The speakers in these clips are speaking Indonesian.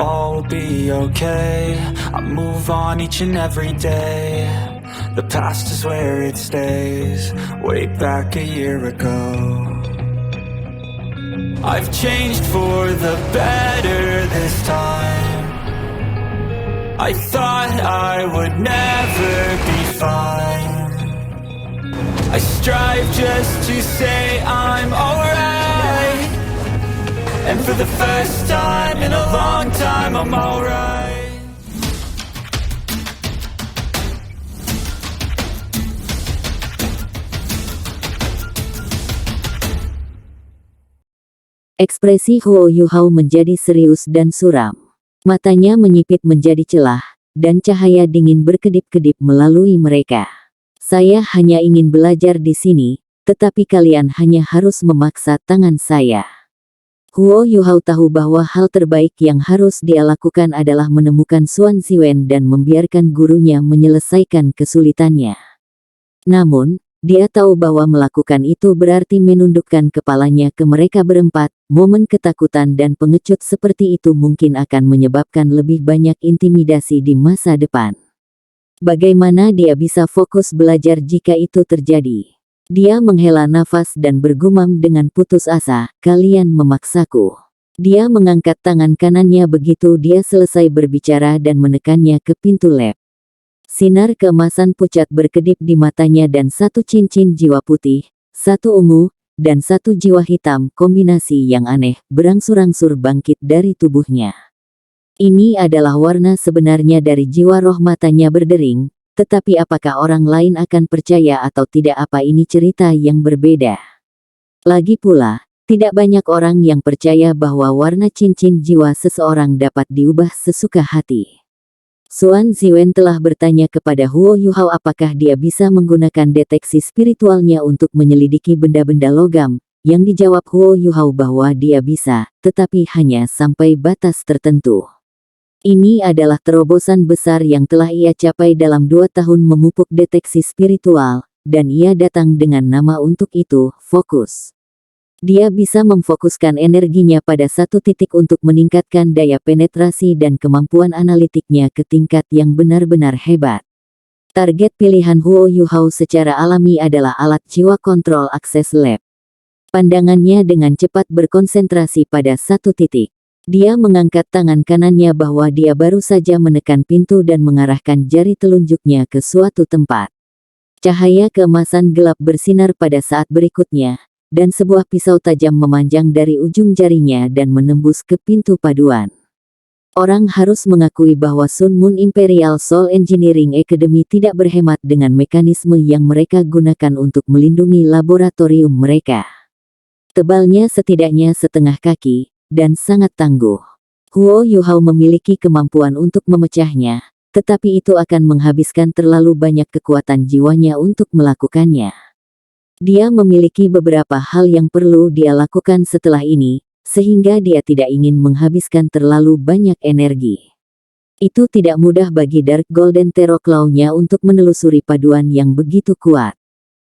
all will be okay. I move on each and every day. The past is where it stays, way back a year ago. I've changed for the better this time. I thought I would never be fine. I strive just to say I'm alright, and for the first time in a long time I'm alright. Ekspresi Huo Yuhao menjadi serius dan suram. Matanya menyipit menjadi celah, dan cahaya dingin berkedip-kedip melalui mereka. Saya hanya ingin belajar di sini, tetapi kalian hanya harus memaksa tangan saya. Huo Yuhao tahu bahwa hal terbaik yang harus dia lakukan adalah menemukan Xuan Ziwen dan membiarkan gurunya menyelesaikan kesulitannya. Namun, dia tahu bahwa melakukan itu berarti menundukkan kepalanya ke mereka berempat. Momen ketakutan dan pengecut seperti itu mungkin akan menyebabkan lebih banyak intimidasi di masa depan. Bagaimana dia bisa fokus belajar jika itu terjadi? Dia menghela nafas dan bergumam dengan putus asa, "Kalian memaksaku." Dia mengangkat tangan kanannya begitu dia selesai berbicara dan menekannya ke pintu lab. Sinar keemasan pucat berkedip di matanya dan satu cincin jiwa putih, satu ungu, dan satu jiwa hitam, kombinasi yang aneh, berangsur-angsur bangkit dari tubuhnya. Ini adalah warna sebenarnya dari jiwa roh. Matanya berdering, tetapi apakah orang lain akan percaya atau tidak? Apa ini cerita yang berbeda? Lagi pula, tidak banyak orang yang percaya bahwa warna cincin jiwa seseorang dapat diubah sesuka hati. Xuan Ziwen telah bertanya kepada Huo Yuhao apakah dia bisa menggunakan deteksi spiritualnya untuk menyelidiki benda-benda logam, yang dijawab Huo Yuhao bahwa dia bisa, tetapi hanya sampai batas tertentu. Ini adalah terobosan besar yang telah ia capai dalam 2 tahun memupuk deteksi spiritual, dan ia datang dengan nama untuk itu, fokus. Dia bisa memfokuskan energinya pada satu titik untuk meningkatkan daya penetrasi dan kemampuan analitiknya ke tingkat yang benar-benar hebat. Target pilihan Huo Yuhao secara alami adalah alat jiwa kontrol akses lab. Pandangannya dengan cepat berkonsentrasi pada satu titik. Dia mengangkat tangan kanannya bahwa dia baru saja menekan pintu dan mengarahkan jari telunjuknya ke suatu tempat. Cahaya keemasan gelap bersinar pada saat berikutnya, dan sebuah pisau tajam memanjang dari ujung jarinya dan menembus ke pintu paduan. Orang harus mengakui bahwa Sun Moon Imperial Soul Engineering Academy tidak berhemat dengan mekanisme yang mereka gunakan untuk melindungi laboratorium mereka. Tebalnya setidaknya setengah kaki, dan sangat tangguh. Huo Yuhao memiliki kemampuan untuk memecahnya, tetapi itu akan menghabiskan terlalu banyak kekuatan jiwanya untuk melakukannya. Dia memiliki beberapa hal yang perlu dia lakukan setelah ini, sehingga dia tidak ingin menghabiskan terlalu banyak energi. Itu tidak mudah bagi Dark Golden Terror Claw-nya untuk menelusuri paduan yang begitu kuat.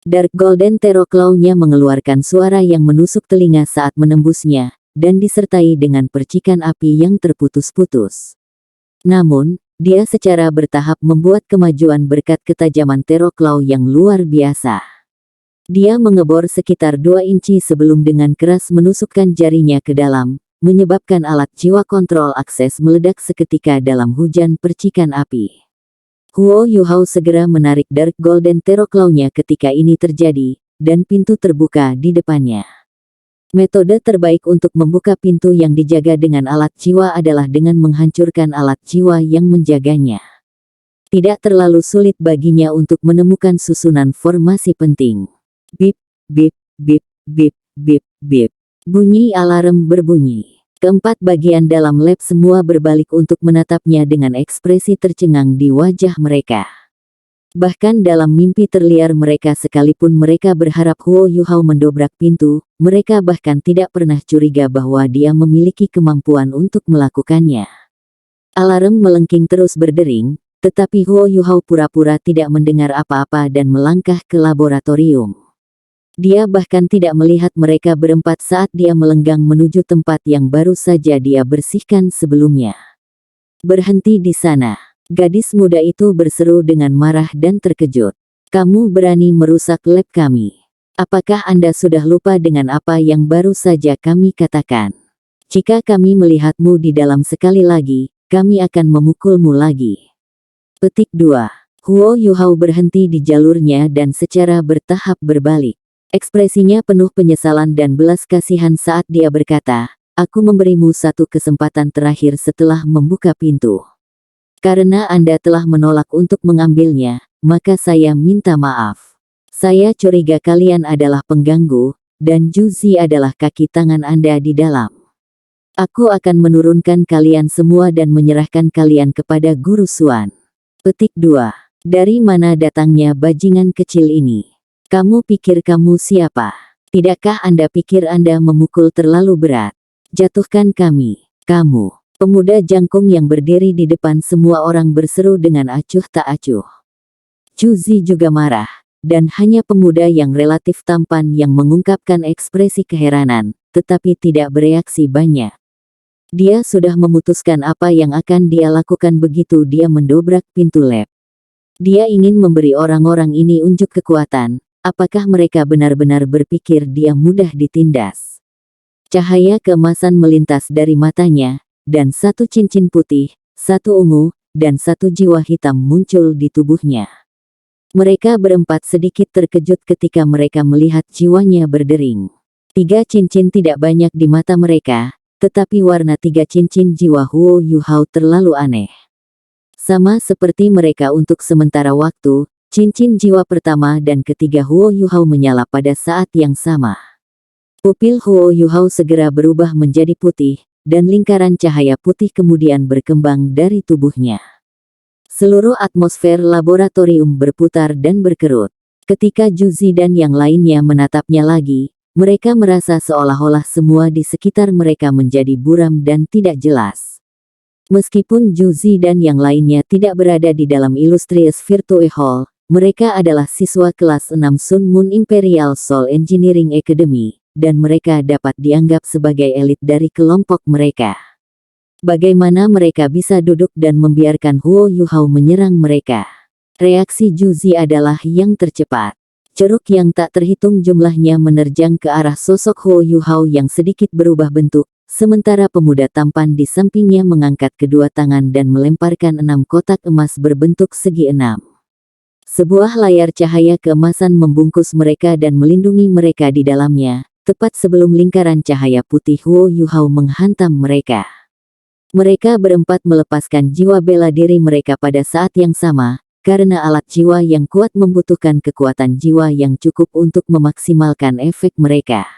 Dark Golden Terror Claw-nya mengeluarkan suara yang menusuk telinga saat menembusnya, dan disertai dengan percikan api yang terputus-putus. Namun, dia secara bertahap membuat kemajuan berkat ketajaman Terror Claw yang luar biasa. Dia mengebor sekitar 2 inci sebelum dengan keras menusukkan jarinya ke dalam, menyebabkan alat jiwa kontrol akses meledak seketika dalam hujan percikan api. Huo Yuhao segera menarik Dark Golden Terror Claw-nya ketika ini terjadi, dan pintu terbuka di depannya. Metode terbaik untuk membuka pintu yang dijaga dengan alat jiwa adalah dengan menghancurkan alat jiwa yang menjaganya. Tidak terlalu sulit baginya untuk menemukan susunan formasi penting. Bip, bip, bip, bip, bip, bip. Bunyi alarm berbunyi. Keempat bagian dalam lab semua berbalik untuk menatapnya dengan ekspresi tercengang di wajah mereka. Bahkan dalam mimpi terliar mereka sekalipun mereka berharap Huo Yuhao mendobrak pintu, mereka bahkan tidak pernah curiga bahwa dia memiliki kemampuan untuk melakukannya. Alarm melengking terus berdering, tetapi Huo Yuhao pura-pura tidak mendengar apa-apa dan melangkah ke laboratorium. Dia bahkan tidak melihat mereka berempat saat dia melenggang menuju tempat yang baru saja dia bersihkan sebelumnya. Berhenti di sana. Gadis muda itu berseru dengan marah dan terkejut. Kamu berani merusak lab kami. Apakah Anda sudah lupa dengan apa yang baru saja kami katakan? Jika kami melihatmu di dalam sekali lagi, kami akan memukulmu lagi. Petik 2. Huo Yuhao berhenti di jalurnya dan secara bertahap berbalik. Ekspresinya penuh penyesalan dan belas kasihan saat dia berkata, aku memberimu satu kesempatan terakhir setelah membuka pintu. Karena Anda telah menolak untuk mengambilnya, maka saya minta maaf. Saya curiga kalian adalah pengganggu, dan Juzi adalah kaki tangan Anda di dalam. Aku akan menurunkan kalian semua dan menyerahkan kalian kepada Guru Xuan. Petik 2. Dari mana datangnya bajingan kecil ini? Kamu pikir kamu siapa? Tidakkah Anda pikir Anda memukul terlalu berat? Jatuhkan kami. Kamu. Pemuda jangkung yang berdiri di depan semua orang berseru dengan acuh tak acuh. Juzi juga marah, dan hanya pemuda yang relatif tampan yang mengungkapkan ekspresi keheranan, tetapi tidak bereaksi banyak. Dia sudah memutuskan apa yang akan dia lakukan begitu dia mendobrak pintu lab. Dia ingin memberi orang-orang ini unjuk kekuatan, apakah mereka benar-benar berpikir dia mudah ditindas. Cahaya keemasan melintas dari matanya, dan satu cincin putih, satu ungu, dan satu jiwa hitam muncul di tubuhnya. Mereka berempat sedikit terkejut ketika mereka melihat jiwanya berdering. 3 cincin tidak banyak di mata mereka, tetapi warna 3 cincin jiwa Huo Yuhao terlalu aneh. Sama seperti mereka untuk sementara waktu, cincin jiwa pertama dan ketiga Huo Yuhao menyala pada saat yang sama. Pupil Huo Yuhao segera berubah menjadi putih, dan lingkaran cahaya putih kemudian berkembang dari tubuhnya. Seluruh atmosfer laboratorium berputar dan berkerut. Ketika Juzi dan yang lainnya menatapnya lagi, mereka merasa seolah-olah semua di sekitar mereka menjadi buram dan tidak jelas. Meskipun Juzi dan yang lainnya tidak berada di dalam Illustrious Virtue Hall, mereka adalah siswa kelas 6 Sun Moon Imperial Soul Engineering Academy, dan mereka dapat dianggap sebagai elit dari kelompok mereka. Bagaimana mereka bisa duduk dan membiarkan Huo Yuhao menyerang mereka? Reaksi Juzi adalah yang tercepat. Ceruk yang tak terhitung jumlahnya menerjang ke arah sosok Huo Yuhao yang sedikit berubah bentuk, sementara pemuda tampan di sampingnya mengangkat kedua tangan dan melemparkan 6 kotak emas berbentuk segi 6. Sebuah layar cahaya keemasan membungkus mereka dan melindungi mereka di dalamnya, tepat sebelum lingkaran cahaya putih Huo Yuhao menghantam mereka. Mereka berempat melepaskan jiwa bela diri mereka pada saat yang sama, karena alat jiwa yang kuat membutuhkan kekuatan jiwa yang cukup untuk memaksimalkan efek mereka.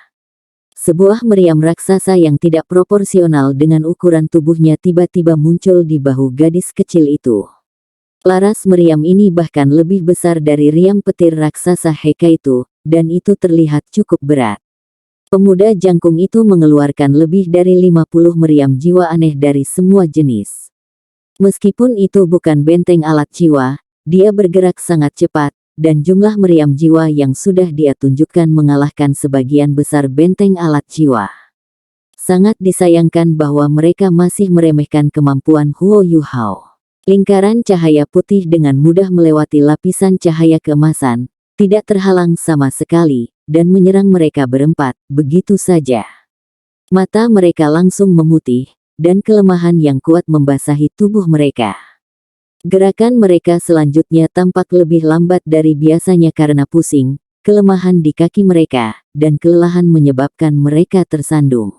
Sebuah meriam raksasa yang tidak proporsional dengan ukuran tubuhnya tiba-tiba muncul di bahu gadis kecil itu. Laras meriam ini bahkan lebih besar dari riam petir raksasa Heka itu, dan itu terlihat cukup berat. Pemuda jangkung itu mengeluarkan lebih dari 50 meriam jiwa aneh dari semua jenis. Meskipun itu bukan benteng alat jiwa, dia bergerak sangat cepat, dan jumlah meriam jiwa yang sudah dia tunjukkan mengalahkan sebagian besar benteng alat jiwa. Sangat disayangkan bahwa mereka masih meremehkan kemampuan Huo Yuhao. Lingkaran cahaya putih dengan mudah melewati lapisan cahaya keemasan, tidak terhalang sama sekali, dan menyerang mereka berempat, begitu saja. Mata mereka langsung memutih, dan kelemahan yang kuat membasahi tubuh mereka. Gerakan mereka selanjutnya tampak lebih lambat dari biasanya karena pusing, kelemahan di kaki mereka, dan kelelahan menyebabkan mereka tersandung.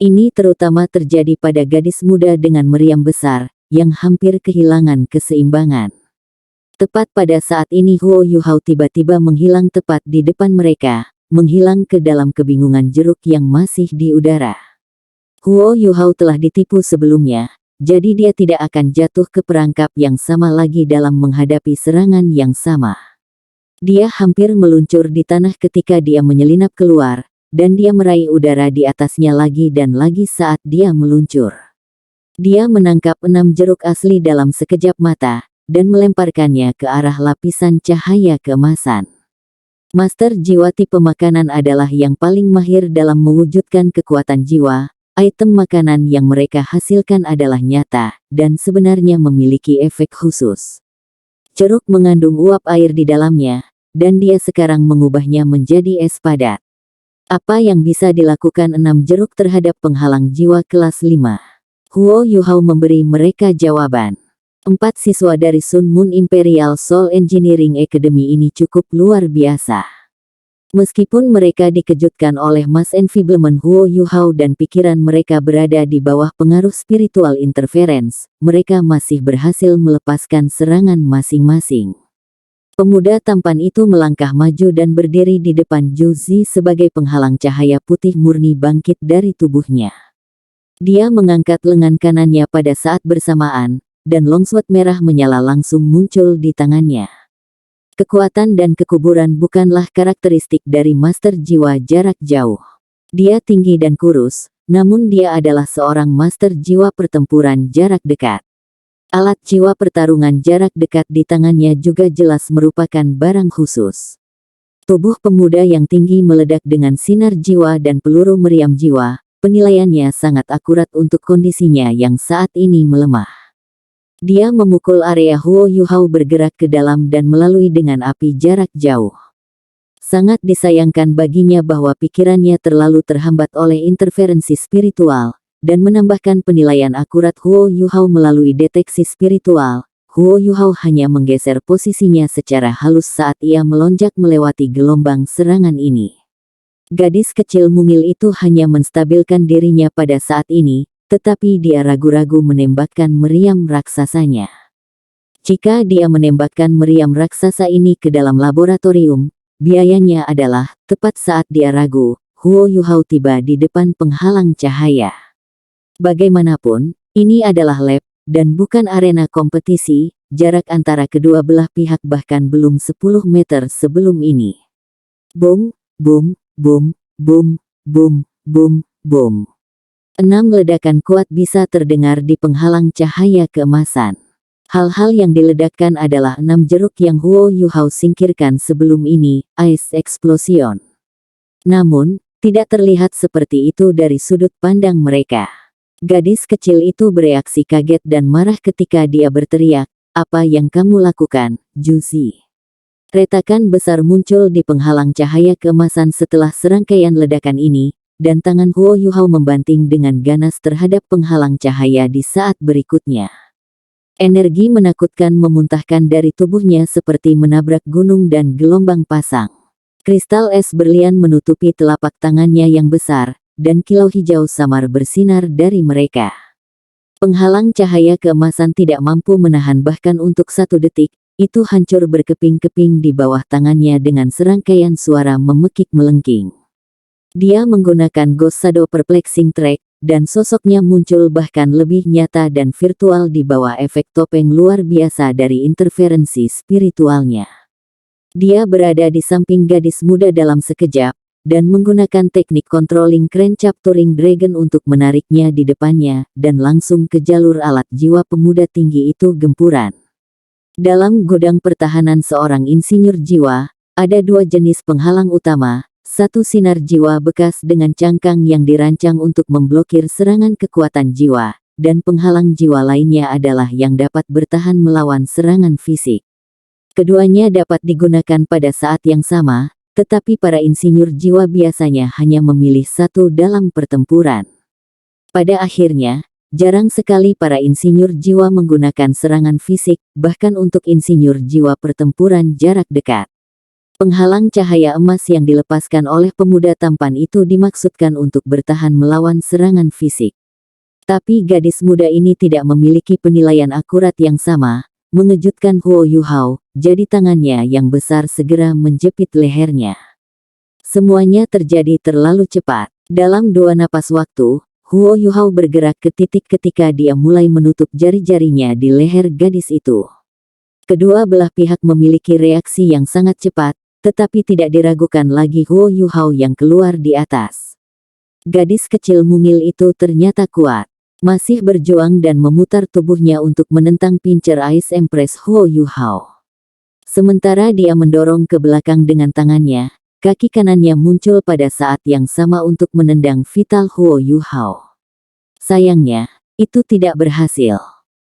Ini terutama terjadi pada gadis muda dengan meriam besar, yang hampir kehilangan keseimbangan. Tepat pada saat ini Huo Yuhao tiba-tiba menghilang tepat di depan mereka, menghilang ke dalam kebingungan jeruk yang masih di udara. Huo Yuhao telah ditipu sebelumnya, jadi dia tidak akan jatuh ke perangkap yang sama lagi dalam menghadapi serangan yang sama. Dia hampir meluncur di tanah ketika dia menyelinap keluar, dan dia meraih udara di atasnya lagi dan lagi saat dia meluncur. Dia menangkap 6 jeruk asli dalam sekejap mata, dan melemparkannya ke arah lapisan cahaya keemasan. Master jiwa tipe makanan adalah yang paling mahir dalam mewujudkan kekuatan jiwa, item makanan yang mereka hasilkan adalah nyata, dan sebenarnya memiliki efek khusus. Ceruk mengandung uap air di dalamnya, dan dia sekarang mengubahnya menjadi es padat. Apa yang bisa dilakukan 6 jeruk terhadap penghalang jiwa kelas 5? Huo Yuhao memberi mereka jawaban. 4 siswa dari Sun Moon Imperial Soul Engineering Academy ini cukup luar biasa. Meskipun mereka dikejutkan oleh mass enfeeblement Huo Yuhao dan pikiran mereka berada di bawah pengaruh spiritual interference, mereka masih berhasil melepaskan serangan masing-masing. Pemuda tampan itu melangkah maju dan berdiri di depan Zhu Zi sebagai penghalang cahaya putih murni bangkit dari tubuhnya. Dia mengangkat lengan kanannya pada saat bersamaan, dan longsword merah menyala langsung muncul di tangannya. Kekuatan dan kekuburan bukanlah karakteristik dari master jiwa jarak jauh. Dia tinggi dan kurus, namun dia adalah seorang master jiwa pertempuran jarak dekat. Alat jiwa pertarungan jarak dekat di tangannya juga jelas merupakan barang khusus. Tubuh pemuda yang tinggi meledak dengan sinar jiwa dan peluru meriam jiwa. Penilaiannya sangat akurat untuk kondisinya yang saat ini melemah. Dia memukul area Huo Yuhao bergerak ke dalam dan melalui dengan api jarak jauh. Sangat disayangkan baginya bahwa pikirannya terlalu terhambat oleh interferensi spiritual, dan menambahkan penilaian akurat Huo Yuhao melalui deteksi spiritual. Huo Yuhao hanya menggeser posisinya secara halus saat ia melonjak melewati gelombang serangan ini. Gadis kecil mungil itu hanya menstabilkan dirinya pada saat ini, tetapi dia ragu-ragu menembakkan meriam raksasanya. Jika dia menembakkan meriam raksasa ini ke dalam laboratorium, biayanya adalah, tepat saat dia ragu, Huo Yuhao tiba di depan penghalang cahaya. Bagaimanapun, ini adalah lab, dan bukan arena kompetisi, jarak antara kedua belah pihak bahkan belum 10 meter sebelum ini. Boom, boom. Boom, boom, boom, boom, boom. 6 ledakan kuat bisa terdengar di penghalang cahaya keemasan. Hal-hal yang diledakkan adalah 6 jeruk yang Huo Yuhao singkirkan sebelum ini, Ice Explosion. Namun, tidak terlihat seperti itu dari sudut pandang mereka. Gadis kecil itu bereaksi kaget dan marah ketika dia berteriak, "Apa yang kamu lakukan, Zhu Zi?" Retakan besar muncul di penghalang cahaya keemasan setelah serangkaian ledakan ini, dan tangan Huo Yuhao membanting dengan ganas terhadap penghalang cahaya di saat berikutnya. Energi menakutkan memuntahkan dari tubuhnya seperti menabrak gunung dan gelombang pasang. Kristal es berlian menutupi telapak tangannya yang besar, dan kilau hijau samar bersinar dari mereka. Penghalang cahaya keemasan tidak mampu menahan bahkan untuk 1 detik. Itu hancur berkeping-keping di bawah tangannya dengan serangkaian suara memekik melengking. Dia menggunakan Ghost Shadow Perplexing Track, dan sosoknya muncul bahkan lebih nyata dan virtual di bawah efek topeng luar biasa dari interferensi spiritualnya. Dia berada di samping gadis muda dalam sekejap, dan menggunakan teknik controlling crane capturing dragon untuk menariknya di depannya, dan langsung ke jalur alat jiwa pemuda tinggi itu gempuran. Dalam gudang pertahanan seorang insinyur jiwa, ada 2 jenis penghalang utama, 1 sinar jiwa bekas dengan cangkang yang dirancang untuk memblokir serangan kekuatan jiwa, dan penghalang jiwa lainnya adalah yang dapat bertahan melawan serangan fisik. Keduanya dapat digunakan pada saat yang sama, tetapi para insinyur jiwa biasanya hanya memilih 1 dalam pertempuran. Pada akhirnya, jarang sekali para insinyur jiwa menggunakan serangan fisik, bahkan untuk insinyur jiwa pertempuran jarak dekat. Penghalang cahaya emas yang dilepaskan oleh pemuda tampan itu dimaksudkan untuk bertahan melawan serangan fisik. Tapi gadis muda ini tidak memiliki penilaian akurat yang sama, mengejutkan Huo Yuhao, jadi tangannya yang besar segera menjepit lehernya. Semuanya terjadi terlalu cepat. Dalam 2 napas waktu, Huo Yuhao bergerak ke titik ketika dia mulai menutup jari-jarinya di leher gadis itu. Kedua belah pihak memiliki reaksi yang sangat cepat, tetapi tidak diragukan lagi Huo Yuhao yang keluar di atas. Gadis kecil mungil itu ternyata kuat. Masih berjuang dan memutar tubuhnya untuk menentang pincer Ice Empress Huo Yuhao. Sementara dia mendorong ke belakang dengan tangannya, kaki kanannya muncul pada saat yang sama untuk menendang vital Huo Yuhao. Sayangnya, itu tidak berhasil.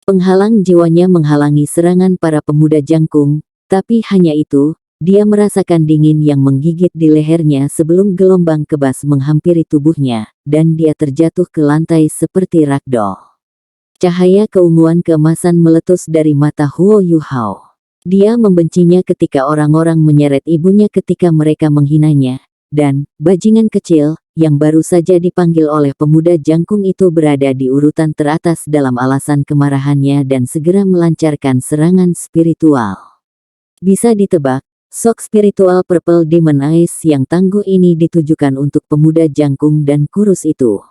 Penghalang jiwanya menghalangi serangan para pemuda jangkung, tapi hanya itu, dia merasakan dingin yang menggigit di lehernya sebelum gelombang kebas menghampiri tubuhnya, dan dia terjatuh ke lantai seperti ragdoll. Cahaya keunguan keemasan meletus dari mata Huo Yuhao. Dia membencinya ketika orang-orang menyeret ibunya ketika mereka menghinanya, dan, bajingan kecil, yang baru saja dipanggil oleh pemuda jangkung itu berada di urutan teratas dalam alasan kemarahannya dan segera melancarkan serangan spiritual. Bisa ditebak, shock spiritual Purple Demon Eyes yang tangguh ini ditujukan untuk pemuda jangkung dan kurus itu.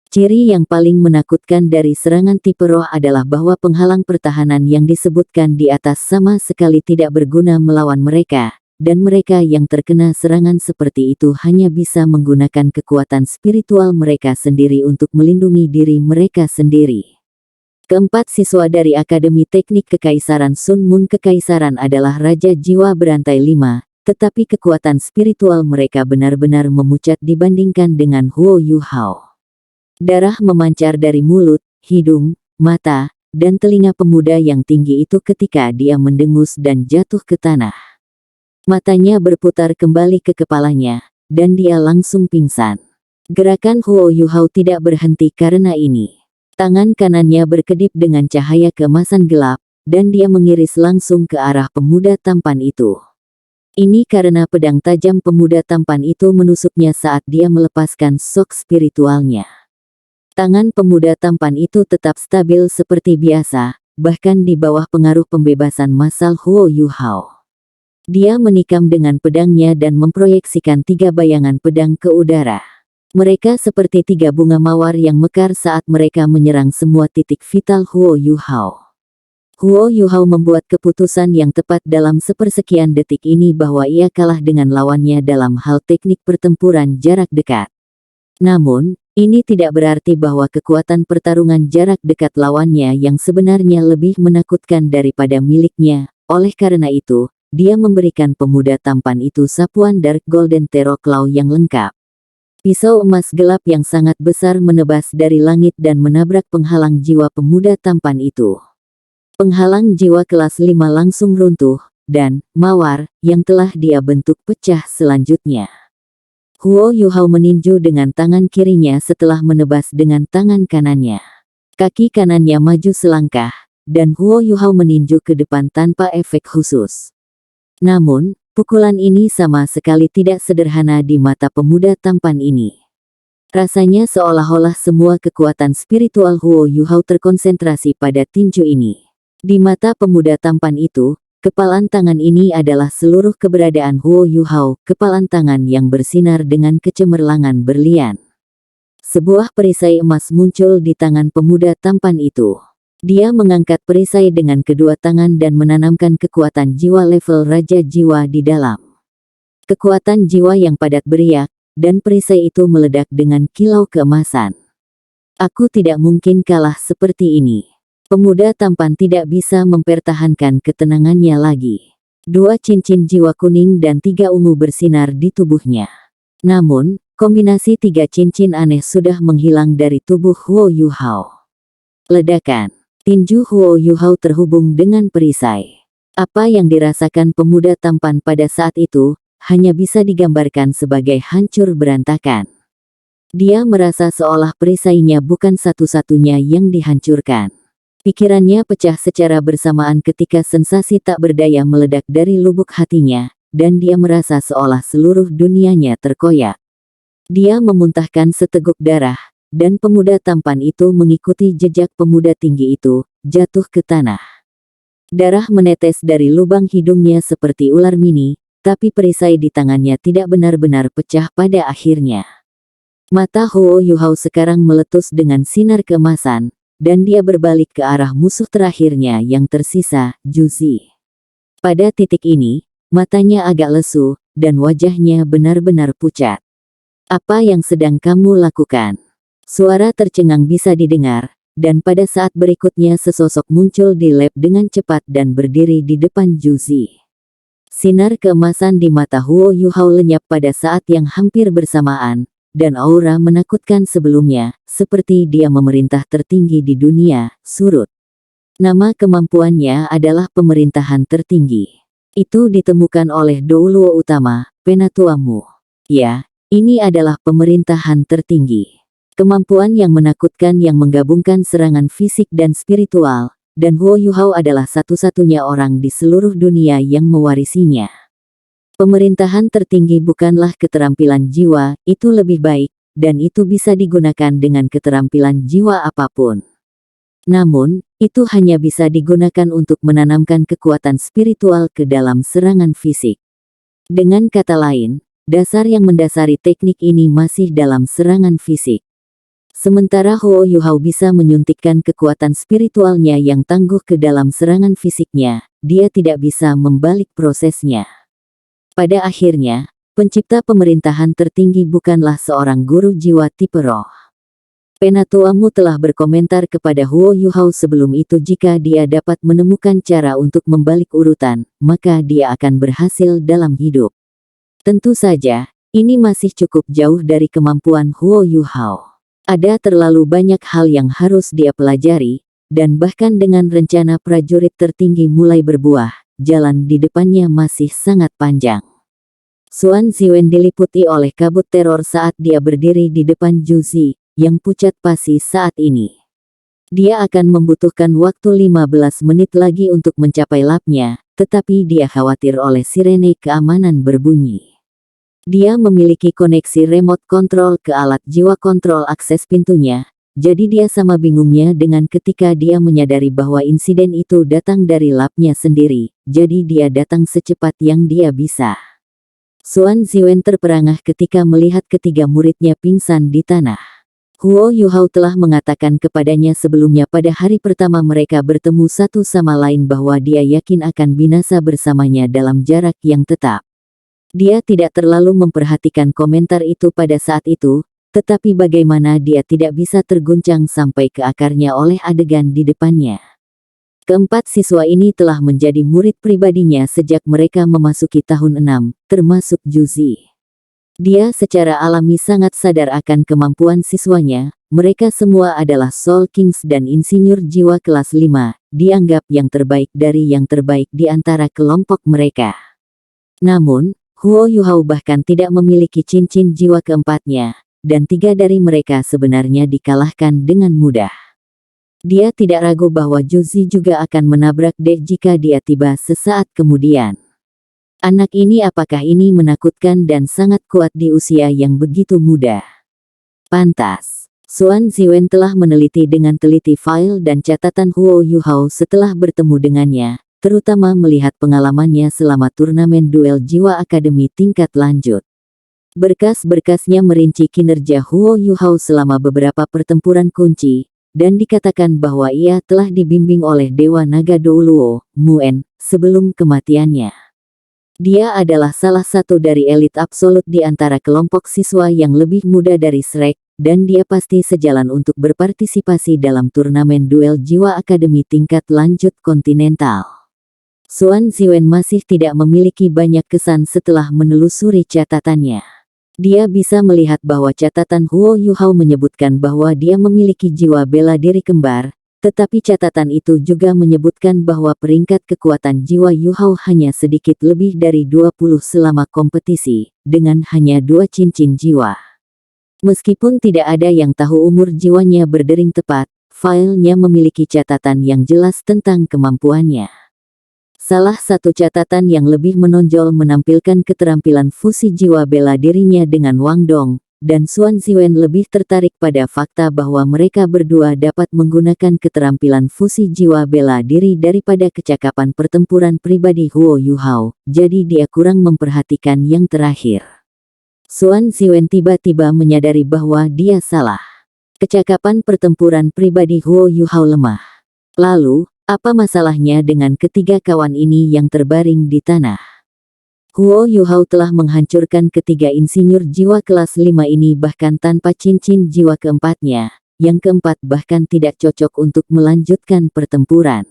Ciri yang paling menakutkan dari serangan tipe roh adalah bahwa penghalang pertahanan yang disebutkan di atas sama sekali tidak berguna melawan mereka, dan mereka yang terkena serangan seperti itu hanya bisa menggunakan kekuatan spiritual mereka sendiri untuk melindungi diri mereka sendiri. Keempat siswa dari Akademi Teknik Kekaisaran Sun Moon Kekaisaran adalah Raja Jiwa Berantai 5, tetapi kekuatan spiritual mereka benar-benar memucat dibandingkan dengan Huo Yuhao. Darah memancar dari mulut, hidung, mata, dan telinga pemuda yang tinggi itu ketika dia mendengus dan jatuh ke tanah. Matanya berputar kembali ke kepalanya, dan dia langsung pingsan. Gerakan Huo Yuhao tidak berhenti karena ini. Tangan kanannya berkedip dengan cahaya keemasan gelap, dan dia mengiris langsung ke arah pemuda tampan itu. Ini karena pedang tajam pemuda tampan itu menusuknya saat dia melepaskan shock spiritualnya. Tangan pemuda tampan itu tetap stabil seperti biasa, bahkan di bawah pengaruh pembebasan massal Huo Yuhao. Dia menikam dengan pedangnya dan memproyeksikan 3 bayangan pedang ke udara. Mereka seperti 3 bunga mawar yang mekar saat mereka menyerang semua titik vital Huo Yuhao. Huo Yuhao membuat keputusan yang tepat dalam sepersekian detik ini bahwa ia kalah dengan lawannya dalam hal teknik pertempuran jarak dekat. Namun, ini tidak berarti bahwa kekuatan pertarungan jarak dekat lawannya yang sebenarnya lebih menakutkan daripada miliknya. Oleh karena itu, dia memberikan pemuda tampan itu sapuan Dark Golden Terror Claw yang lengkap. Pisau emas gelap yang sangat besar menebas dari langit dan menabrak penghalang jiwa pemuda tampan itu. Penghalang jiwa kelas 5 langsung runtuh, dan mawar yang telah dia bentuk pecah selanjutnya. Huo Yuhao meninju dengan tangan kirinya setelah menebas dengan tangan kanannya. Kaki kanannya maju selangkah, dan Huo Yuhao meninju ke depan tanpa efek khusus. Namun, pukulan ini sama sekali tidak sederhana di mata pemuda tampan ini. Rasanya seolah-olah semua kekuatan spiritual Huo Yuhao terkonsentrasi pada tinju ini. Di mata pemuda tampan itu, kepalan tangan ini adalah seluruh keberadaan Huo Yuhao, kepalan tangan yang bersinar dengan kecemerlangan berlian. Sebuah perisai emas muncul di tangan pemuda tampan itu. Dia mengangkat perisai dengan kedua tangan dan menanamkan kekuatan jiwa level Raja Jiwa di dalam. Kekuatan jiwa yang padat beriak, dan perisai itu meledak dengan kilau keemasan. Aku tidak mungkin kalah seperti ini. Pemuda tampan tidak bisa mempertahankan ketenangannya lagi. 2 cincin jiwa kuning dan 3 ungu bersinar di tubuhnya. Namun, kombinasi 3 cincin aneh sudah menghilang dari tubuh Huo Yuhao. Ledakan. Tinju Huo Yuhao terhubung dengan perisai. Apa yang dirasakan pemuda tampan pada saat itu, hanya bisa digambarkan sebagai hancur berantakan. Dia merasa seolah perisainya bukan satu-satunya yang dihancurkan. Pikirannya pecah secara bersamaan ketika sensasi tak berdaya meledak dari lubuk hatinya, dan dia merasa seolah seluruh dunianya terkoyak. Dia memuntahkan seteguk darah, dan pemuda tampan itu mengikuti jejak pemuda tinggi itu, jatuh ke tanah. Darah menetes dari lubang hidungnya seperti ular mini, tapi perisai di tangannya tidak benar-benar pecah pada akhirnya. Mata Huo Yuhao sekarang meletus dengan sinar keemasan, dan dia berbalik ke arah musuh terakhirnya yang tersisa, Juzi. Pada titik ini, matanya agak lesu, dan wajahnya benar-benar pucat. Apa yang sedang kamu lakukan? Suara tercengang bisa didengar, dan pada saat berikutnya sesosok muncul di lab dengan cepat dan berdiri di depan Juzi. Sinar keemasan di mata Huo Yuhao lenyap pada saat yang hampir bersamaan, dan aura menakutkan sebelumnya, seperti dia memerintah tertinggi di dunia, surut. Nama kemampuannya adalah pemerintahan tertinggi. Itu ditemukan oleh Douluo Utama, Penatuamu. Ya, ini adalah pemerintahan tertinggi. Kemampuan yang menakutkan yang menggabungkan serangan fisik dan spiritual, dan Huo Yuhao adalah satu-satunya orang di seluruh dunia yang mewarisinya. Pemerintahan tertinggi bukanlah keterampilan jiwa, itu lebih baik, dan itu bisa digunakan dengan keterampilan jiwa apapun. Namun, itu hanya bisa digunakan untuk menanamkan kekuatan spiritual ke dalam serangan fisik. Dengan kata lain, dasar yang mendasari teknik ini masih dalam serangan fisik. Sementara Huo Yuhao bisa menyuntikkan kekuatan spiritualnya yang tangguh ke dalam serangan fisiknya, dia tidak bisa membalik prosesnya. Pada akhirnya, pencipta pemerintahan tertinggi bukanlah seorang guru jiwa tipe roh. Penatuamu telah berkomentar kepada Huo Yuhao sebelum itu jika dia dapat menemukan cara untuk membalik urutan, maka dia akan berhasil dalam hidup. Tentu saja, ini masih cukup jauh dari kemampuan Huo Yuhao. Ada terlalu banyak hal yang harus dia pelajari, dan bahkan dengan rencana prajurit tertinggi mulai berbuah, jalan di depannya masih sangat panjang. Xuan Ziwen diliputi oleh kabut teror saat dia berdiri di depan Juzi, yang pucat pasi saat ini. Dia akan membutuhkan waktu 15 menit lagi untuk mencapai lapnya, tetapi dia khawatir oleh sirene keamanan berbunyi. Dia memiliki koneksi remote control ke alat jiwa kontrol akses pintunya, jadi dia sama bingungnya dengan ketika dia menyadari bahwa insiden itu datang dari lapnya sendiri, jadi dia datang secepat yang dia bisa. Xuan Ziwen terperangah ketika melihat ketiga muridnya pingsan di tanah. Huo Yuhao telah mengatakan kepadanya sebelumnya pada hari pertama mereka bertemu satu sama lain bahwa dia yakin akan binasa bersamanya dalam jarak yang tetap. Dia tidak terlalu memperhatikan komentar itu pada saat itu, tetapi bagaimana dia tidak bisa terguncang sampai ke akarnya oleh adegan di depannya. Keempat siswa ini telah menjadi murid pribadinya sejak mereka memasuki tahun 6, termasuk Juzi. Dia secara alami sangat sadar akan kemampuan siswanya, mereka semua adalah Soul Kings dan insinyur jiwa kelas 5, dianggap yang terbaik dari yang terbaik di antara kelompok mereka. Namun, Huo Yuhao bahkan tidak memiliki cincin jiwa keempatnya, dan 3 dari mereka sebenarnya dikalahkan dengan mudah. Dia tidak ragu bahwa Juzi juga akan menabrak Dek jika dia tiba sesaat kemudian. Anak ini apakah ini menakutkan dan sangat kuat di usia yang begitu muda? Pantas. Xuan Ziwen telah meneliti dengan teliti file dan catatan Huo Yuhao setelah bertemu dengannya, terutama melihat pengalamannya selama turnamen duel jiwa akademi tingkat lanjut. Berkas-berkasnya merinci kinerja Huo Yuhao selama beberapa pertempuran kunci, dan dikatakan bahwa ia telah dibimbing oleh Dewa Naga Douluo, Muen, sebelum kematiannya. Dia adalah salah satu dari elit absolut di antara kelompok siswa yang lebih muda dari Shrek, dan dia pasti sejalan untuk berpartisipasi dalam turnamen duel jiwa akademi tingkat lanjut kontinental. Xuan Ziwen masih tidak memiliki banyak kesan setelah menelusuri catatannya. Dia bisa melihat bahwa catatan Huo Yuhao menyebutkan bahwa dia memiliki jiwa bela diri kembar, tetapi catatan itu juga menyebutkan bahwa peringkat kekuatan jiwa Yuhao hanya sedikit lebih dari 20 selama kompetisi, dengan hanya 2 cincin jiwa. Meskipun tidak ada yang tahu umur jiwanya berdering tepat, filenya memiliki catatan yang jelas tentang kemampuannya. Salah satu catatan yang lebih menonjol menampilkan keterampilan fusi jiwa bela dirinya dengan Wang Dong, dan Xuan Ziwen lebih tertarik pada fakta bahwa mereka berdua dapat menggunakan keterampilan fusi jiwa bela diri daripada kecakapan pertempuran pribadi Huo Yuhao, jadi dia kurang memperhatikan yang terakhir. Xuan Ziwen tiba-tiba menyadari bahwa dia salah. Kecakapan pertempuran pribadi Huo Yuhao lemah. Lalu, apa masalahnya dengan ketiga kawan ini yang terbaring di tanah? Huo Yuhao telah menghancurkan ketiga insinyur jiwa kelas 5 ini bahkan tanpa cincin jiwa keempatnya, yang keempat bahkan tidak cocok untuk melanjutkan pertempuran.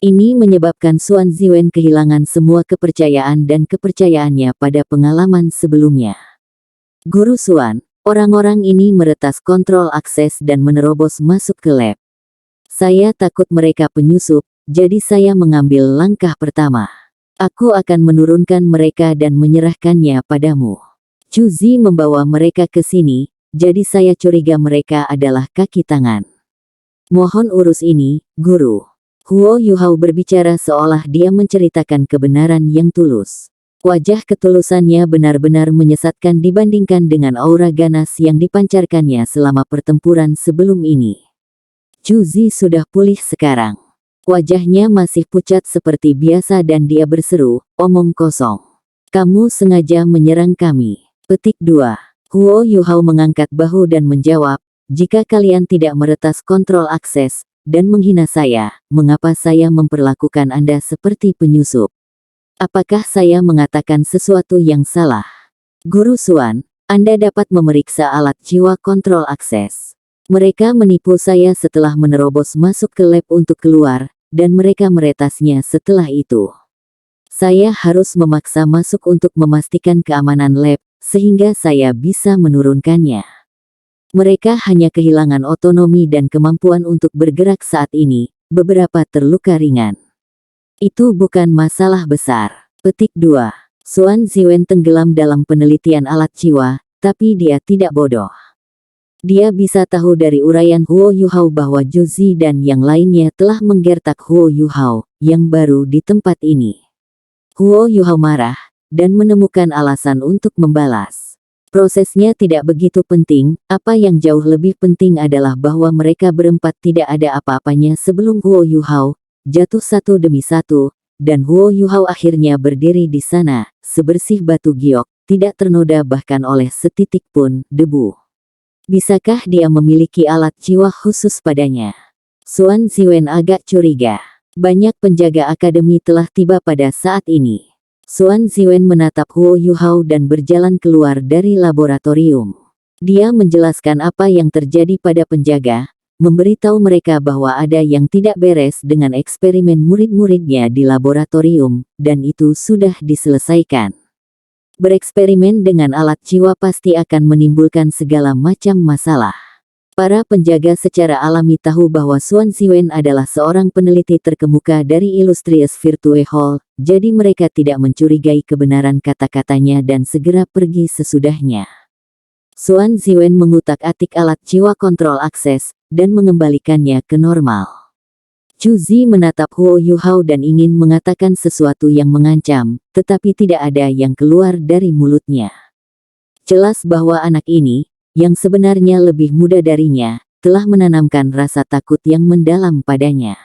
Ini menyebabkan Xuan Ziwen kehilangan semua kepercayaan dan kepercayaannya pada pengalaman sebelumnya. Guru Xuan, Orang-orang ini meretas kontrol akses dan menerobos masuk ke lab. Saya takut mereka penyusup, jadi saya mengambil langkah pertama. Aku akan menurunkan mereka dan menyerahkannya padamu. Chu Zi membawa mereka ke sini, jadi saya curiga mereka adalah kaki tangan. Mohon urus ini, Guru. Huo Yuhao berbicara seolah dia menceritakan kebenaran yang tulus. Wajah ketulusannya benar-benar menyesatkan dibandingkan dengan aura ganas yang dipancarkannya selama pertempuran sebelum ini. Chu Zi sudah pulih sekarang. Wajahnya masih pucat seperti biasa dan dia berseru, omong kosong. Kamu sengaja menyerang kami. Petik 2. Huo Yuhao mengangkat bahu dan menjawab, jika kalian tidak meretas kontrol akses, dan menghina saya, mengapa saya memperlakukan Anda seperti penyusup? Apakah saya mengatakan sesuatu yang salah? Guru Xuan, Anda dapat memeriksa alat jiwa kontrol akses. Mereka menipu saya setelah menerobos masuk ke lab untuk keluar, dan mereka meretasnya setelah itu. Saya harus memaksa masuk untuk memastikan keamanan lab, sehingga saya bisa menurunkannya. Mereka hanya kehilangan otonomi dan kemampuan untuk bergerak saat ini, beberapa terluka ringan. Itu bukan masalah besar. Petik 2. Xuan Ziwen tenggelam dalam penelitian alat jiwa, tapi dia tidak bodoh. Dia bisa tahu dari uraian Huo Yuhao bahwa Zhu Zi dan yang lainnya telah menggertak Huo Yuhao, yang baru di tempat ini. Huo Yuhao marah, dan menemukan alasan untuk membalas. Prosesnya tidak begitu penting, apa yang jauh lebih penting adalah bahwa mereka berempat tidak ada apa-apanya sebelum Huo Yuhao jatuh satu demi satu, dan Huo Yuhao akhirnya berdiri di sana, sebersih batu giok, tidak ternoda bahkan oleh setitik pun debu. Bisakah dia memiliki alat jiwa khusus padanya? Xuan Ziwen agak curiga. Banyak penjaga akademi telah tiba pada saat ini. Xuan Ziwen menatap Huo Yuhao dan berjalan keluar dari laboratorium. Dia menjelaskan apa yang terjadi pada penjaga, memberitahu mereka bahwa ada yang tidak beres dengan eksperimen murid-muridnya di laboratorium, dan itu sudah diselesaikan. Bereksperimen dengan alat jiwa pasti akan menimbulkan segala macam masalah. Para penjaga secara alami tahu bahwa Xuan Ziwen adalah seorang peneliti terkemuka dari Illustrious Virtue Hall, jadi mereka tidak mencurigai kebenaran kata-katanya dan segera pergi sesudahnya. Xuan Ziwen mengutak-atik alat jiwa kontrol akses, dan mengembalikannya ke normal. Chu Zi menatap Huo Yuhao dan ingin mengatakan sesuatu yang mengancam, tetapi tidak ada yang keluar dari mulutnya. Jelas bahwa anak ini, yang sebenarnya lebih muda darinya, telah menanamkan rasa takut yang mendalam padanya.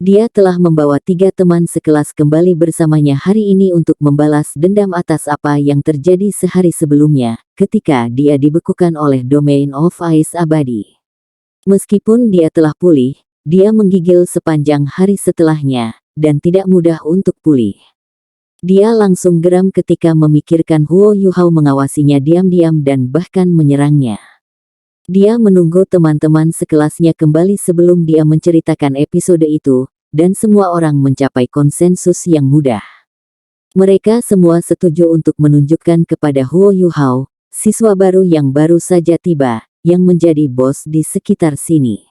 Dia telah membawa 3 teman sekelas kembali bersamanya hari ini untuk membalas dendam atas apa yang terjadi sehari sebelumnya, ketika dia dibekukan oleh Domain of Ice abadi. Meskipun dia telah pulih, dia menggigil sepanjang hari setelahnya, dan tidak mudah untuk pulih. Dia langsung geram ketika memikirkan Huo Yuhao mengawasinya diam-diam dan bahkan menyerangnya. Dia menunggu teman-teman sekelasnya kembali sebelum dia menceritakan episode itu, dan semua orang mencapai konsensus yang mudah. Mereka semua setuju untuk menunjukkan kepada Huo Yuhao, siswa baru yang baru saja tiba, yang menjadi bos di sekitar sini.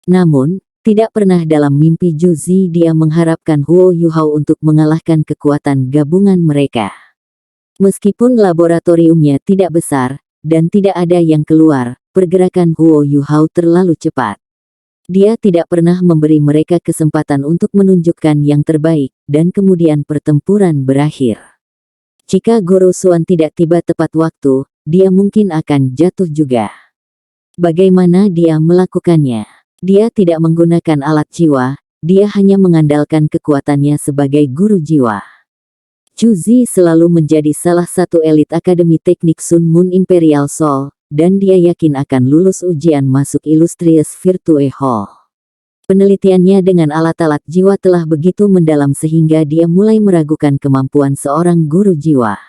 Namun, tidak pernah dalam mimpi Zhu Zi dia mengharapkan Huo Yuhao untuk mengalahkan kekuatan gabungan mereka. Meskipun laboratoriumnya tidak besar, dan tidak ada yang keluar, pergerakan Huo Yuhao terlalu cepat. Dia tidak pernah memberi mereka kesempatan untuk menunjukkan yang terbaik, dan kemudian pertempuran berakhir. Jika Guru Xuan tidak tiba tepat waktu, dia mungkin akan jatuh juga. Bagaimana dia melakukannya? Dia tidak menggunakan alat jiwa, dia hanya mengandalkan kekuatannya sebagai guru jiwa. Chu Zi selalu menjadi salah satu elit Akademi Teknik Sun Moon Imperial Soul, dan dia yakin akan lulus ujian masuk Illustrious Virtue Hall. Penelitiannya dengan alat-alat jiwa telah begitu mendalam sehingga dia mulai meragukan kemampuan seorang guru jiwa.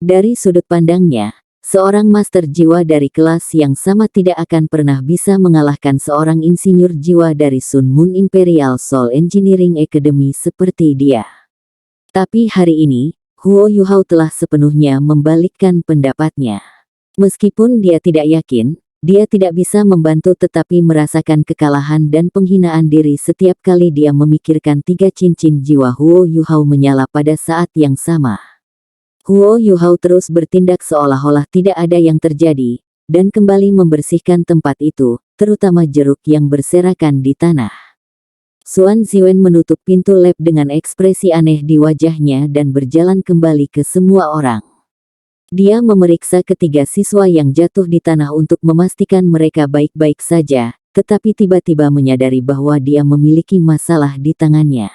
Dari sudut pandangnya, seorang master jiwa dari kelas yang sama tidak akan pernah bisa mengalahkan seorang insinyur jiwa dari Sun Moon Imperial Soul Engineering Academy seperti dia. Tapi hari ini, Huo Yuhao telah sepenuhnya membalikkan pendapatnya. Meskipun dia tidak yakin, dia tidak bisa membantu tetapi merasakan kekalahan dan penghinaan diri setiap kali dia memikirkan 3 cincin jiwa Huo Yuhao menyala pada saat yang sama. Huo Yuhao terus bertindak seolah-olah tidak ada yang terjadi, dan kembali membersihkan tempat itu, terutama jeruk yang berserakan di tanah. Xuan Ziwen menutup pintu lab dengan ekspresi aneh di wajahnya dan berjalan kembali ke semua orang. Dia memeriksa ketiga siswa yang jatuh di tanah untuk memastikan mereka baik-baik saja, tetapi tiba-tiba menyadari bahwa dia memiliki masalah di tangannya.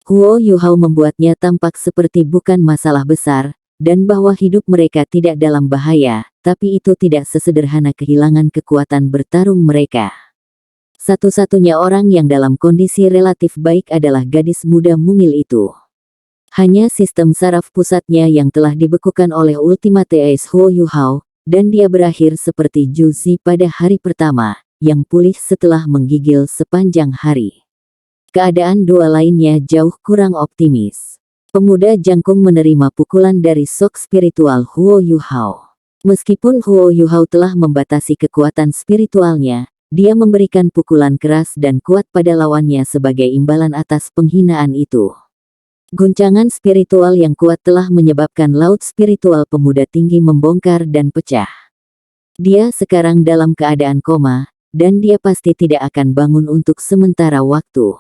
Huo Yuhao membuatnya tampak seperti bukan masalah besar, dan bahwa hidup mereka tidak dalam bahaya, tapi itu tidak sesederhana kehilangan kekuatan bertarung mereka. Satu-satunya orang yang dalam kondisi relatif baik adalah gadis muda mungil itu. Hanya sistem saraf pusatnya yang telah dibekukan oleh Ultimate Ace Huo Yuhao, dan dia berakhir seperti Zhu Zi pada hari pertama, yang pulih setelah menggigil sepanjang hari. Keadaan dua lainnya jauh kurang optimis. Pemuda jangkung menerima pukulan dari sok spiritual Huo Yuhao. Meskipun Huo Yuhao telah membatasi kekuatan spiritualnya, dia memberikan pukulan keras dan kuat pada lawannya sebagai imbalan atas penghinaan itu. Guncangan spiritual yang kuat telah menyebabkan laut spiritual pemuda tinggi membongkar dan pecah. Dia sekarang dalam keadaan koma, dan dia pasti tidak akan bangun untuk sementara waktu.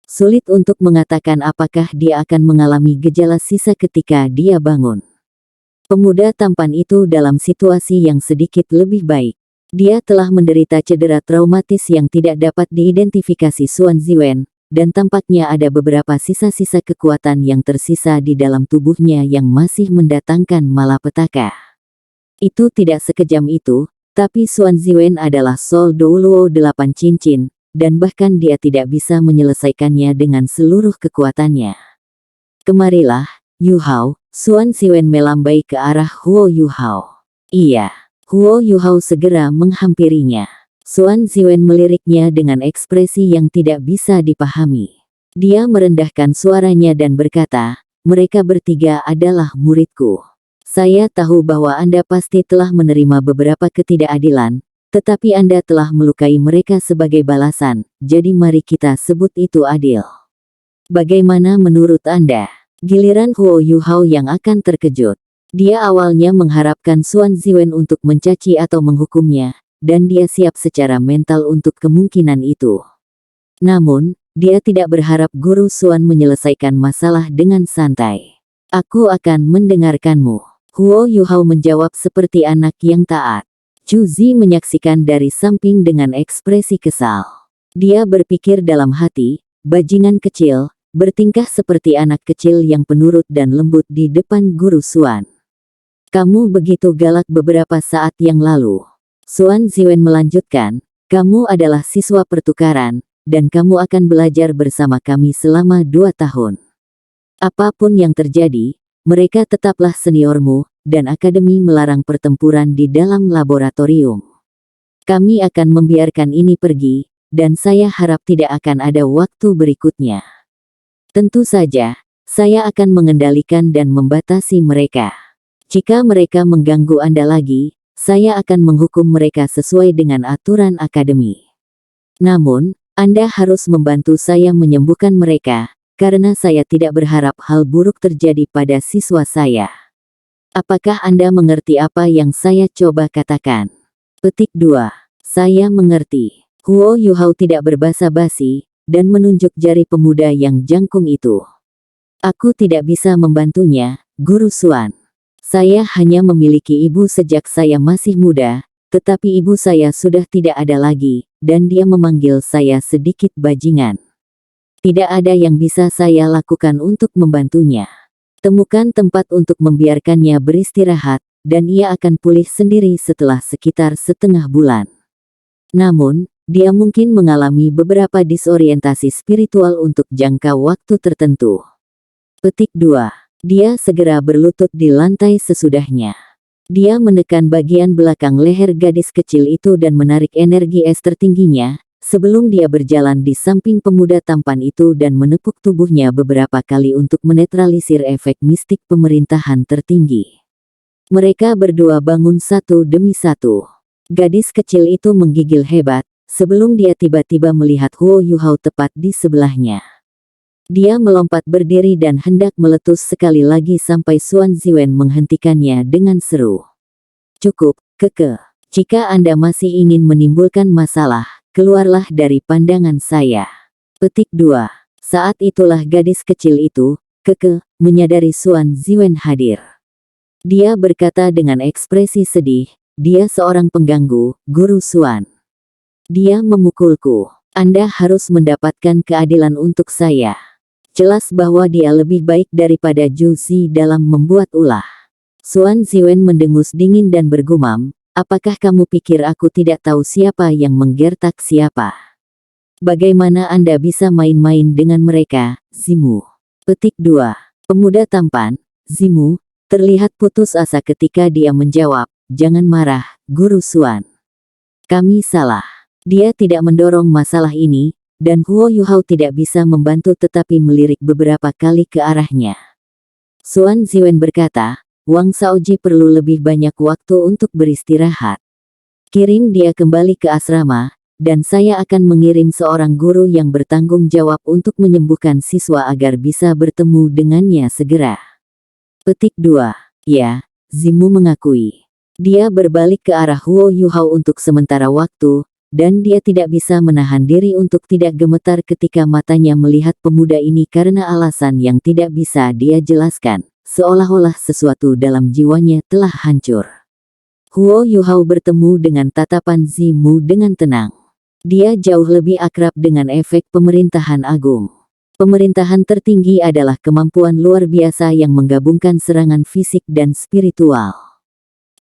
Sulit untuk mengatakan apakah dia akan mengalami gejala sisa ketika dia bangun. Pemuda tampan itu dalam situasi yang sedikit lebih baik. Dia telah menderita cedera traumatis yang tidak dapat diidentifikasi Xuan Ziwen, dan tampaknya ada beberapa sisa-sisa kekuatan yang tersisa di dalam tubuhnya yang masih mendatangkan malapetaka. Itu tidak sekejam itu, tapi Xuan Ziwen adalah Sol Douluo 8 cincin, dan bahkan dia tidak bisa menyelesaikannya dengan seluruh kekuatannya. Kemarilah, Yuhao, Xuan Ziwen melambai ke arah Huo Yuhao. Iya, Huo Yuhao segera menghampirinya. Xuan Ziwen meliriknya dengan ekspresi yang tidak bisa dipahami. Dia merendahkan suaranya dan berkata, mereka bertiga adalah muridku. Saya tahu bahwa Anda pasti telah menerima beberapa ketidakadilan, tetapi Anda telah melukai mereka sebagai balasan, jadi mari kita sebut itu adil. Bagaimana menurut Anda? Giliran Huo Yuhao yang akan terkejut. Dia awalnya mengharapkan Xuan Ziwen untuk mencaci atau menghukumnya, dan dia siap secara mental untuk kemungkinan itu. Namun, dia tidak berharap Guru Xuan menyelesaikan masalah dengan santai. Aku akan mendengarkanmu. Huo Yuhao menjawab seperti anak yang taat. Zhu Zi menyaksikan dari samping dengan ekspresi kesal. Dia berpikir dalam hati, bajingan kecil, bertingkah seperti anak kecil yang penurut dan lembut di depan Guru Xuan. Kamu begitu galak beberapa saat yang lalu. Xuan Ziwen melanjutkan, kamu adalah siswa pertukaran, dan kamu akan belajar bersama kami selama 2 tahun. Apapun yang terjadi, mereka tetaplah seniormu, dan akademi melarang pertempuran di dalam laboratorium. Kami akan membiarkan ini pergi, dan saya harap tidak akan ada waktu berikutnya. Tentu saja, saya akan mengendalikan dan membatasi mereka. Jika mereka mengganggu Anda lagi, saya akan menghukum mereka sesuai dengan aturan akademi. Namun, Anda harus membantu saya menyembuhkan mereka, karena saya tidak berharap hal buruk terjadi pada siswa saya. Apakah Anda mengerti apa yang saya coba katakan? Petik 2. Saya mengerti. Huo Yuhao tidak berbasa-basi, dan menunjuk jari pemuda yang jangkung itu. Aku tidak bisa membantunya, Guru Xuan. Saya hanya memiliki ibu sejak saya masih muda, tetapi ibu saya sudah tidak ada lagi, dan dia memanggil saya sedikit bajingan. Tidak ada yang bisa saya lakukan untuk membantunya. Temukan tempat untuk membiarkannya beristirahat, dan ia akan pulih sendiri setelah sekitar setengah bulan. Namun, dia mungkin mengalami beberapa disorientasi spiritual untuk jangka waktu tertentu. Petik 2. Dia segera berlutut di lantai sesudahnya. Dia menekan bagian belakang leher gadis kecil itu dan menarik energi es tertingginya, sebelum dia berjalan di samping pemuda tampan itu dan menepuk tubuhnya beberapa kali untuk menetralisir efek mistik pemerintahan tertinggi. Mereka berdua bangun satu demi satu. Gadis kecil itu menggigil hebat, sebelum dia tiba-tiba melihat Huo Yuhao tepat di sebelahnya. Dia melompat berdiri dan hendak meletus sekali lagi sampai Xuan Ziwen menghentikannya dengan seru. Cukup, Keke. Jika Anda masih ingin menimbulkan masalah, keluarlah dari pandangan saya. Petik 2. Saat itulah gadis kecil itu, Keke, menyadari Xuan Ziwen hadir. Dia berkata dengan ekspresi sedih, dia seorang pengganggu, Guru Xuan. Dia memukulku. Anda harus mendapatkan keadilan untuk saya. Jelas bahwa dia lebih baik daripada Zhu Zi dalam membuat ulah. Xuan Ziwen mendengus dingin dan bergumam, apakah kamu pikir aku tidak tahu siapa yang menggertak siapa? Bagaimana Anda bisa main-main dengan mereka, Zimu? Petik 2. Pemuda tampan, Zimu, terlihat putus asa ketika dia menjawab, jangan marah, Guru Xuan. Kami salah. Dia tidak mendorong masalah ini, dan Huo Yuhao tidak bisa membantu tetapi melirik beberapa kali ke arahnya. Xuan Ziwen berkata, Wang Shaoji perlu lebih banyak waktu untuk beristirahat. Kirim dia kembali ke asrama, dan saya akan mengirim seorang guru yang bertanggung jawab untuk menyembuhkan siswa agar bisa bertemu dengannya segera. Petik 2. Ya, Zimu mengakui. Dia berbalik ke arah Huo Yuhao untuk sementara waktu, dan dia tidak bisa menahan diri untuk tidak gemetar ketika matanya melihat pemuda ini karena alasan yang tidak bisa dia jelaskan, seolah-olah sesuatu dalam jiwanya telah hancur. Huo Yuhao bertemu dengan tatapan Zimu dengan tenang. Dia jauh lebih akrab dengan efek pemerintahan agung. Pemerintahan tertinggi adalah kemampuan luar biasa yang menggabungkan serangan fisik dan spiritual.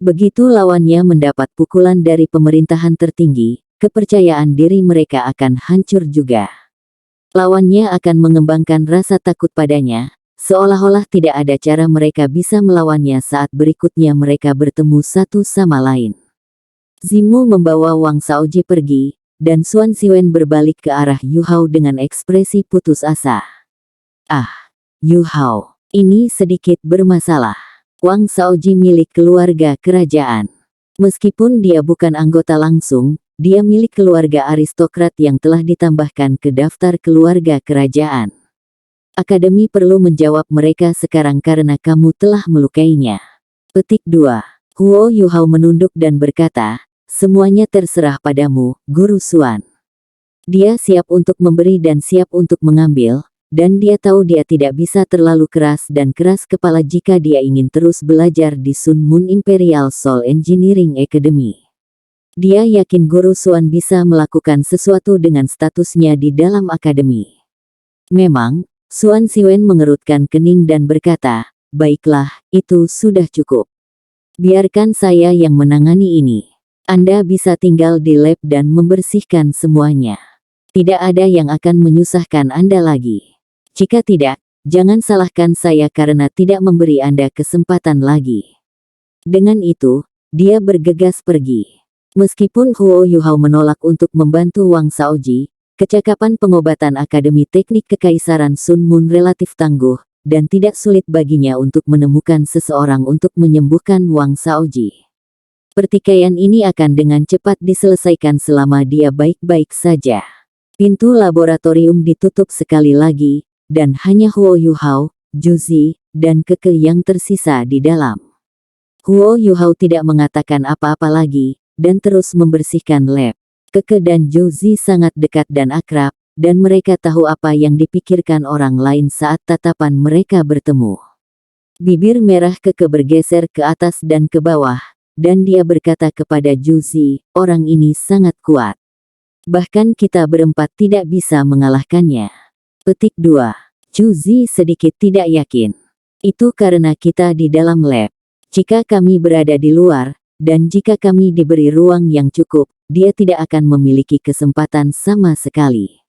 Begitu lawannya mendapat pukulan dari pemerintahan tertinggi, kepercayaan diri mereka akan hancur juga. Lawannya akan mengembangkan rasa takut padanya, seolah-olah tidak ada cara mereka bisa melawannya saat berikutnya mereka bertemu satu sama lain. Zimu membawa Wang Shaoji pergi, dan Xuan Ziwen berbalik ke arah Yuhao dengan ekspresi putus asa. Ah, Yuhao, ini sedikit bermasalah. Wang Shaoji milik keluarga kerajaan. Meskipun dia bukan anggota langsung, dia milik keluarga aristokrat yang telah ditambahkan ke daftar keluarga kerajaan. Akademi perlu menjawab mereka sekarang karena kamu telah melukainya. Petik 2. Huo Yuhao menunduk dan berkata, semuanya terserah padamu, Guru Xuan. Dia siap untuk memberi dan siap untuk mengambil, dan dia tahu dia tidak bisa terlalu keras dan keras kepala jika dia ingin terus belajar di Sun Moon Imperial Soul Engineering Academy. Dia yakin Guru Xuan bisa melakukan sesuatu dengan statusnya di dalam akademi. Memang, Xuan Ziwen mengerutkan kening dan berkata, baiklah, itu sudah cukup. Biarkan saya yang menangani ini. Anda bisa tinggal di lab dan membersihkan semuanya. Tidak ada yang akan menyusahkan Anda lagi. Jika tidak, jangan salahkan saya karena tidak memberi Anda kesempatan lagi. Dengan itu, dia bergegas pergi. Meskipun Huo Yuhao menolak untuk membantu Wang Shaoji, kecakapan pengobatan Akademi Teknik Kekaisaran Sun Moon relatif tangguh, dan tidak sulit baginya untuk menemukan seseorang untuk menyembuhkan Wang Shaoji. Pertikaian ini akan dengan cepat diselesaikan selama dia baik-baik saja. Pintu laboratorium ditutup sekali lagi, dan hanya Huo Yuhao, Zhu Zi, dan Keke yang tersisa di dalam. Huo Yuhao tidak mengatakan apa-apa lagi, dan terus membersihkan lab. Keke dan Zhu Zi sangat dekat dan akrab, dan mereka tahu apa yang dipikirkan orang lain saat tatapan mereka bertemu. Bibir merah Keke bergeser ke atas dan ke bawah, dan dia berkata kepada Zhu Zi, orang ini sangat kuat. Bahkan kita berempat tidak bisa mengalahkannya. Petik 2. Zhu Zi sedikit tidak yakin. Itu karena kita di dalam lab. Jika kami berada di luar, dan jika kami diberi ruang yang cukup, dia tidak akan memiliki kesempatan sama sekali.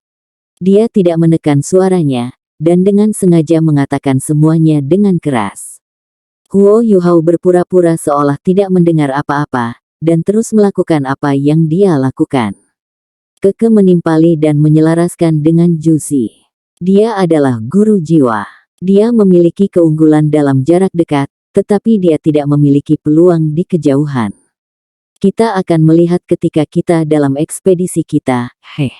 Dia tidak menekan suaranya, dan dengan sengaja mengatakan semuanya dengan keras. Huo Yuhao berpura-pura seolah tidak mendengar apa-apa, dan terus melakukan apa yang dia lakukan. Keke menimpali dan menyelaraskan dengan Zhu Zi. Dia adalah guru jiwa. Dia memiliki keunggulan dalam jarak dekat, tetapi dia tidak memiliki peluang di kejauhan. Kita akan melihat ketika kita dalam ekspedisi kita, heh.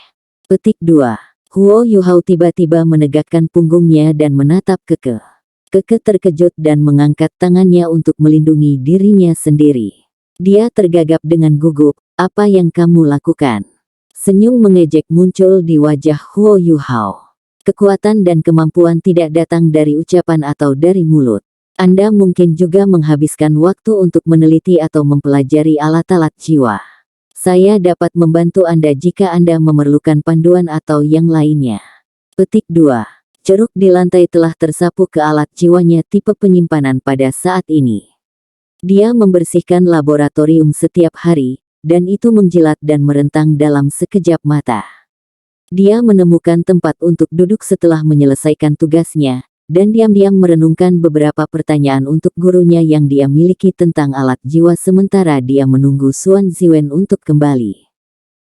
Petik 2. Huo Yuhao tiba-tiba menegakkan punggungnya dan menatap Keke. Keke terkejut dan mengangkat tangannya untuk melindungi dirinya sendiri. Dia tergagap dengan gugup. Apa yang kamu lakukan? Senyum mengejek muncul di wajah Huo Yuhao. Kekuatan dan kemampuan tidak datang dari ucapan atau dari mulut. Anda mungkin juga menghabiskan waktu untuk meneliti atau mempelajari alat-alat jiwa. Saya dapat membantu Anda jika Anda memerlukan panduan atau yang lainnya. Petik 2. Ceruk di lantai telah tersapu ke alat jiwanya tipe penyimpanan pada saat ini. Dia membersihkan laboratorium setiap hari, dan itu menjilat dan merentang dalam sekejap mata. Dia menemukan tempat untuk duduk setelah menyelesaikan tugasnya, dan diam-diam merenungkan beberapa pertanyaan untuk gurunya yang dia miliki tentang alat jiwa sementara dia menunggu Xuan Ziwen untuk kembali.